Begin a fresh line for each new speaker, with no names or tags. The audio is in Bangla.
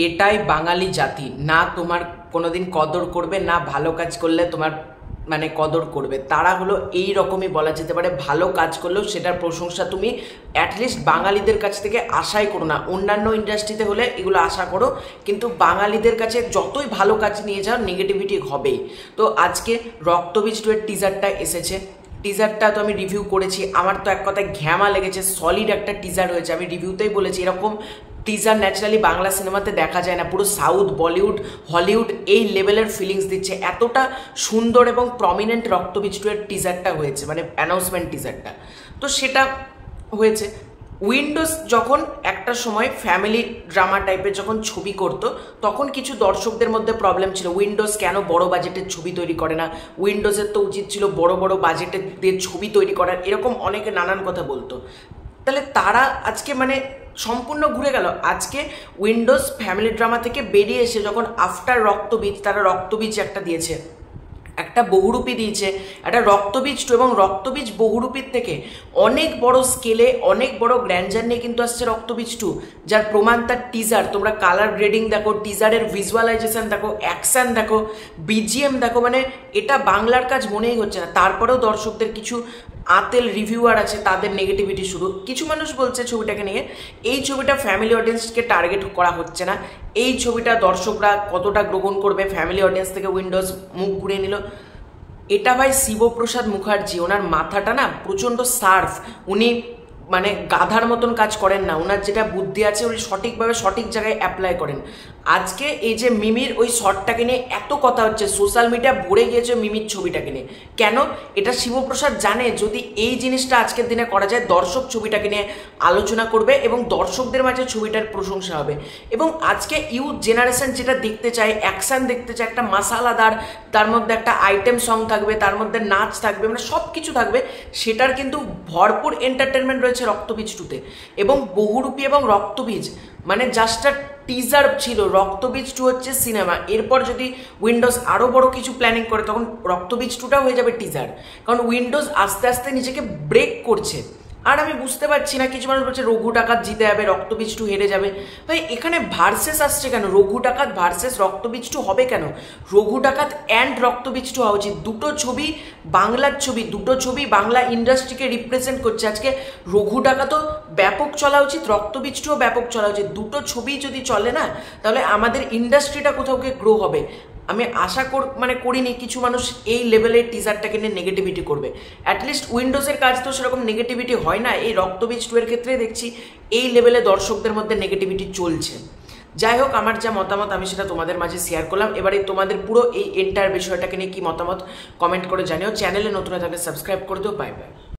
এটাই বাঙালি জাতি, না তোমার কোনোদিন কদর করবে, না ভালো কাজ করলে তোমার মানে কদর করবে। তারা হলো এই রকমই বলা যেতে পারে, ভালো কাজ করলেও সেটার প্রশংসা তুমি অ্যাটলিস্ট বাঙালিদের কাছ থেকে আশাই করো না। অন্যান্য ইন্ডাস্ট্রিতে হলে এগুলো আশা করো, কিন্তু বাঙালিদের কাছে যতই ভালো কাজ নিয়ে যাও নেগেটিভিটি হবেই। তো আজকে রক্তবীজ 2 এর টিজারটা এসেছে, টিজারটা তো আমি রিভিউ করেছি, আমার তো এক কথায় ঘ্যামা লেগেছে, সলিড একটা টিজার হয়েছে। আমি রিভিউতেই বলেছি এরকম টিজার ন্যাচারালি বাংলা সিনেমাতে দেখা যায় না। পুরো সাউথ, বলিউড, হলিউড এই লেভেলের ফিলিংস দিচ্ছে, এতটা সুন্দর এবং প্রমিনেন্ট রক্তবীজ 2 এর টিজারটা হয়েছে, মানে অ্যানাউন্সমেন্ট টিজারটা। তো সেটা হয়েছে। উইন্ডোজ যখন একটা সময় ফ্যামিলি ড্রামা টাইপের যখন ছবি করতো, তখন কিছু দর্শকদের মধ্যে প্রবলেম ছিল, উইন্ডোজ কেন বড় বাজেটের ছবি তৈরি করে না, উইন্ডোজের তো উচিত ছিল বড় বড় বাজেটের দিয়ে ছবি তৈরি করার, এরকম অনেকে নানান কথা বলতো। তাহলে তারা আজকে মানে সম্পূর্ণ ঘুরে গেল। আজকে উইন্ডোজ ফ্যামিলি ড্রামা থেকে বেরিয়ে এসে যখন আফটার রক্তবীজ, তারা রক্তবীজ একটা দিয়েছে, একটা বহুরূপী দিয়েছে, একটা রক্তবীজ 2, এবং রক্তবীজ বহুরূপীর থেকে অনেক বড় স্কেলে অনেক বড় গ্র্যান্ডার নিয়ে কিন্তু আসছে রক্তবীজ 2, যার প্রমাণ তার টিজার। তোমরা কালার গ্রেডিং দেখো, টিজারের ভিজুয়ালাইজেশন দেখো, অ্যাকশন দেখো, বিজিএম দেখো, মানে এটা বাংলার কাজ মনেই হচ্ছে না। তারপরেও দর্শকদের কিছু আতেল রিভিউয়ার আছে, তাদের নেগেটিভিটি শুরু। কিছু মানুষ বলছে ছবিটাকে নিয়ে এই ছবিটা ফ্যামিলি অডিয়েন্সকে টার্গেট করা হচ্ছে না, এই ছবিটা দর্শকরা কতটা গ্রহণ করবে, ফ্যামিলি অডিয়েন্স থেকে উইন্ডোজ মুখ ঘুরিয়ে নিল। এটা ভাই শিবপ্রসাদ মুখার্জি, ওনার মাথাটা না প্রচণ্ড সার্ফ, উনি মানে গাধার মতন কাজ করেন না, ওনার যেটা বুদ্ধি আছে উনি সঠিকভাবে সঠিক জায়গায় অ্যাপ্লাই করেন। আজকে এই যে মিমির ওই শটটাকে নিয়ে এত কথা হচ্ছে, সোশ্যাল মিডিয়া ভরে গিয়েছে মিমির ছবিটাকে নিয়ে, কেন? এটা শিবপ্রসাদ জানে যদি এই জিনিসটা আজকের দিনে করা যায়, দর্শক ছবিটাকে নিয়ে আলোচনা করবে এবং দর্শকদের মাঝে ছবিটার প্রশংসা হবে। এবং আজকে ইউথ জেনারেশন যেটা দেখতে চায়, অ্যাকশন দেখতে চায়, একটা মাসালাদার, তার মধ্যে একটা আইটেম সং থাকবে, তার মধ্যে নাচ থাকবে, মানে সব কিছু থাকবে, সেটার কিন্তু ভরপুর এন্টারটেনমেন্ট রয়েছে রক্তবীজ 2-তে। এবং বহুরূপী এবং রক্তবীজ মানে জাস্ট টিজার ছিল, রক্তবীজ 2 হচ্ছে সিনেমা। এরপর যদি উইন্ডোজ আরও বড় কিছু প্ল্যানিং করে, তখন রক্তবীজ 2টাও হয়ে যাবে টিজার, কারণ উইন্ডোজ আস্তে আস্তে নিজেকে ব্রেক করছে। আর আমি বুঝতে পারছি না, কিছু মানুষ বলছে রঘু ডাকাত জিতে যাবে, রক্তবীজ 2 হেরে যাবে। ভাই এখানে ভার্সেস আসছে কেন? রঘু ডাকাত ভার্সেস রক্তবীজ 2 হবে কেন? রঘু ডাকাত অ্যান্ড রক্তবীজ 2 হওয়া উচিত। দুটো ছবি বাংলার ছবি, দুটো ছবি বাংলা ইন্ডাস্ট্রিকে রিপ্রেজেন্ট করছে। আজকে রঘু ডাকাতও ব্যাপক চলা উচিত, রক্তবীজ 2ও ব্যাপক চলা উচিত। দুটো ছবি যদি চলে না, তাহলে আমাদের ইন্ডাস্ট্রিটা কোথাও গিয়ে গ্রো হবে। আমি আশা করিনি কিছু মানুষ এই লেভেলের টিজারটাকে নিয়ে নেগেটিভিটি করবে। অ্যাটলিস্ট উইন্ডোজের কাজ তো সেরকম নেগেটিভিটি হয় না, এই রক্তবীজ 2 এর ক্ষেত্রে দেখছি এই লেভেলে দর্শকদের মধ্যে নেগেটিভিটি চলছে। যাই হোক, আমার যা মতামত আমি সেটা তোমাদের মাঝে শেয়ার করলাম। এবারে তোমাদের পুরো এই এন্টায়ার বিষয়টাকে নিয়ে কি মতামত কমেন্ট করে জানিও। চ্যানেলে নতুন থাকলে সাবস্ক্রাইব করে দিও। Bye bye.